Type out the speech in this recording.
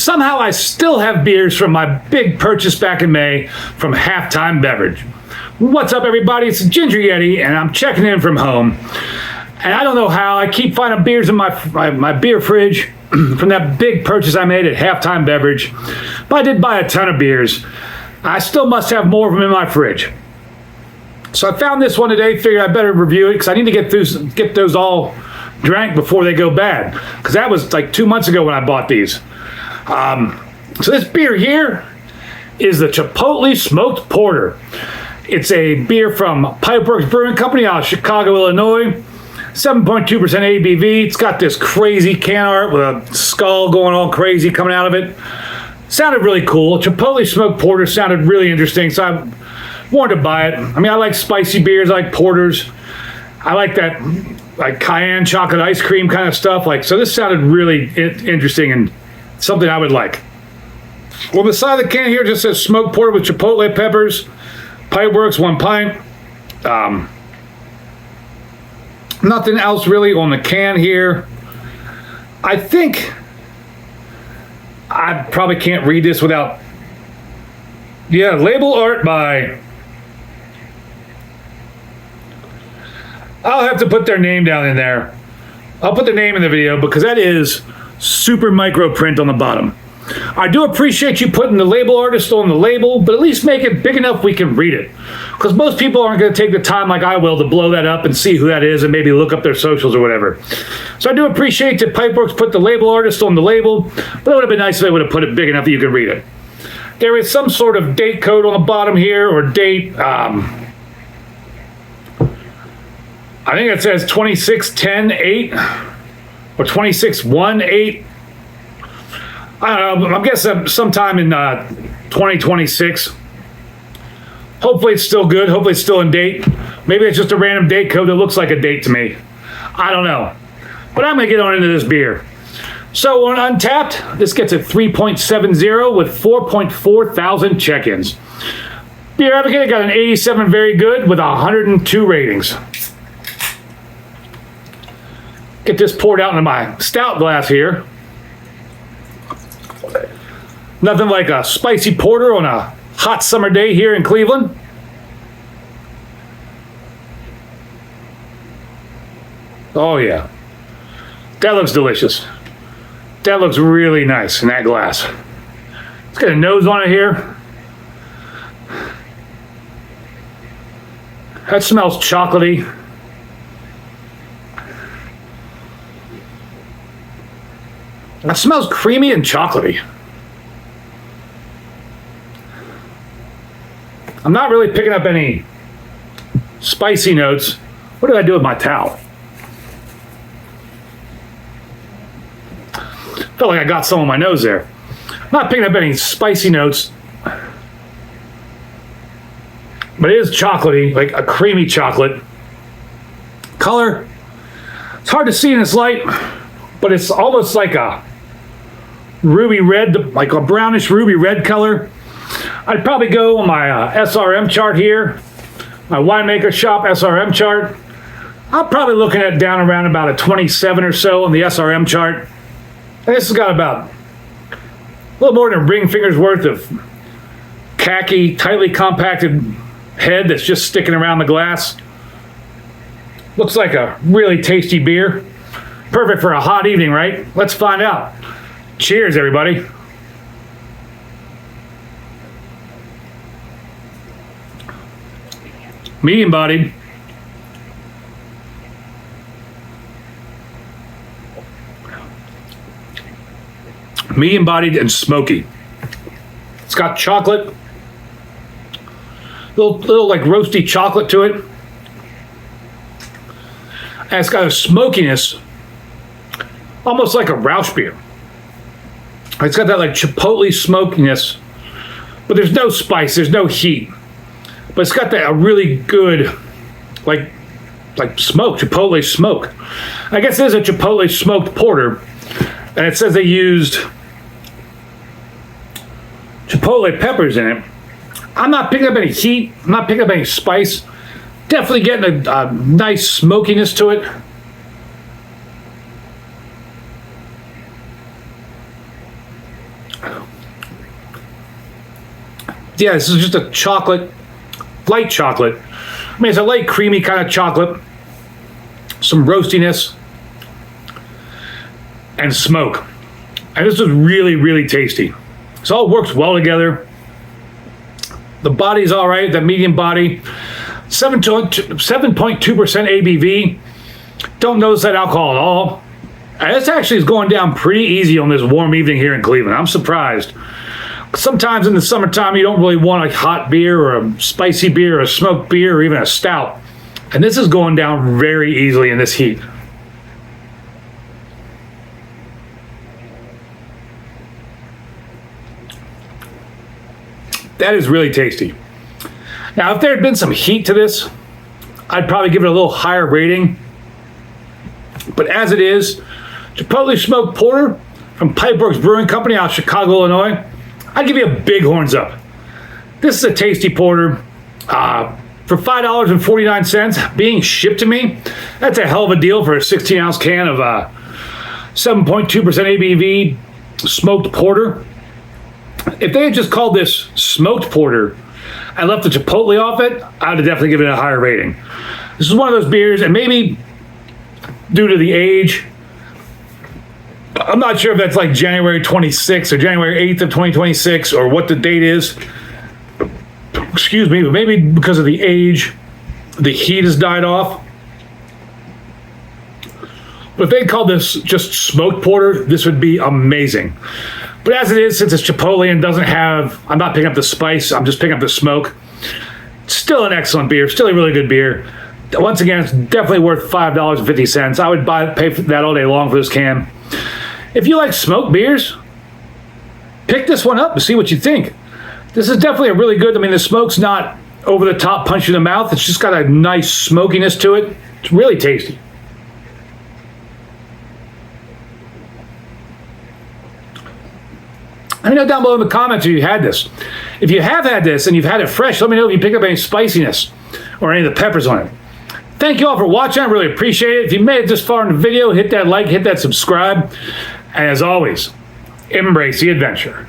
somehow I still have beers from my big purchase back in May from HalfTime Beverage. What's up, everybody? It's Ginger Yeti, and I'm checking in from home. And I don't know how, I keep finding beers in my beer fridge from that big purchase I made at HalfTime Beverage. But I did buy a ton of beers. I still must have more of them in my fridge. So I found this one today, figured I better review it because I need to get those all drank before they go bad. Because that was like 2 months ago when I bought these. So this beer here is the Chipotle Smoked Porter. It's a beer from Pipeworks Brewing Company out of Chicago, Illinois. 7.2% ABV. It's got this crazy can art with a skull going all crazy coming out of it. Sounded really cool. Chipotle Smoked Porter sounded really interesting, so I wanted to buy it. I mean, I like spicy beers, I like porters. I like that like cayenne chocolate ice cream kind of stuff. So this sounded really interesting and something I would like. Well, the side of the can here just says smoked porter with Chipotle Peppers, Pipeworks, 1 pint. Nothing else really on the can here. I think I probably can't read this without... Yeah, label art by... I'll have to put their name down in there. I'll put the name in the video because that is super micro print on the bottom. I do appreciate you putting the label artist on the label, but at least make it big enough we can read it. Because most people aren't going to take the time like I will to blow that up and see who that is and maybe look up their socials or whatever. So I do appreciate that Pipeworks put the label artist on the label, but it would have been nice if they would have put it big enough that you could read it. There is some sort of date code on the bottom here, or date, I think it says 26/10/8 or 26/1/8. I don't know, I'm guessing sometime in 2026. Hopefully it's still good. Hopefully it's still in date. Maybe it's just a random date code that looks like a date to me. I don't know. But I'm going to get on into this beer. So on Untapped, this gets a 3.70 with 4.4 thousand check-ins. Beer Advocate got an 87 very good with 102 ratings. Get this poured out into my stout glass here. Nothing like a spicy porter on a hot summer day here in Cleveland. Oh yeah, that looks delicious. That looks really nice in that glass. It's got a nose on it here. That smells chocolatey. That smells creamy and chocolatey. I'm not really picking up any spicy notes. What did I do with my towel? Felt like I got some on my nose there. I'm not picking up any spicy notes. But it is chocolatey, like a creamy chocolate. Color, it's hard to see in this light, but it's almost like a ruby red, like a brownish ruby red color. I'd probably go on my SRM chart here, my winemaker shop SRM chart. I'm probably looking at down around about a 27 or so on the SRM chart. And this has got about a little more than a ring finger's worth of khaki, tightly compacted head that's just sticking around the glass. Looks like a really tasty beer. Perfect for a hot evening, right? Let's find out. Cheers, everybody. Medium bodied. Medium bodied and smoky. It's got chocolate. Little like roasty chocolate to it. And it's got a smokiness, almost like a rauche beer. It's got that like chipotle smokiness, but there's no spice, there's no heat. But it's got that a really good, like smoke, Chipotle smoke. I guess it is a Chipotle Smoked Porter, and it says they used Chipotle Peppers in it. I'm not picking up any heat. I'm not picking up any spice. Definitely getting a nice smokiness to it. Yeah, this is just a chocolate, light chocolate. I mean, it's a light, creamy kind of chocolate. Some roastiness and smoke. And this is really, really tasty. So it all works well together. The body's all right, the medium body. 7.2% ABV. Don't notice that alcohol at all. And this actually is going down pretty easy on this warm evening here in Cleveland. I'm surprised. Sometimes in the summertime, you don't really want a hot beer or a spicy beer or a smoked beer or even a stout. And this is going down very easily in this heat. That is really tasty. Now, if there had been some heat to this, I'd probably give it a little higher rating. But as it is, Chipotle Smoked Porter from Pipeworks Brewing Company out of Chicago, Illinois, I'd give you a big horns up. This is a tasty porter. For $5.49 being shipped to me, that's a hell of a deal for a 16-ounce can of 7.2% ABV smoked porter. If they had just called this smoked porter and left the chipotle off it, I would have definitely given it a higher rating. This is one of those beers, and maybe due to the age, I'm not sure if that's like January 26th or January 8th of 2026 or what the date is. Excuse me, but maybe because of the age, the heat has died off. But if they called this just smoked porter, this would be amazing. But as it is, since it's Chipotle and doesn't have, I'm not picking up the spice, I'm just picking up the smoke. Still an excellent beer, still a really good beer. Once again, it's definitely worth $5.50. I would pay for that all day long for this can. If you like smoked beers, pick this one up and see what you think. This is definitely a really good, I mean, the smoke's not over the top, punch in the mouth. It's just got a nice smokiness to it. It's really tasty. Let me know down below in the comments if you had this. If you have had this and you've had it fresh, let me know if you pick up any spiciness or any of the peppers on it. Thank you all for watching. I really appreciate it. If you made it this far in the video, hit that like, hit that subscribe. And as always, embrace the adventure.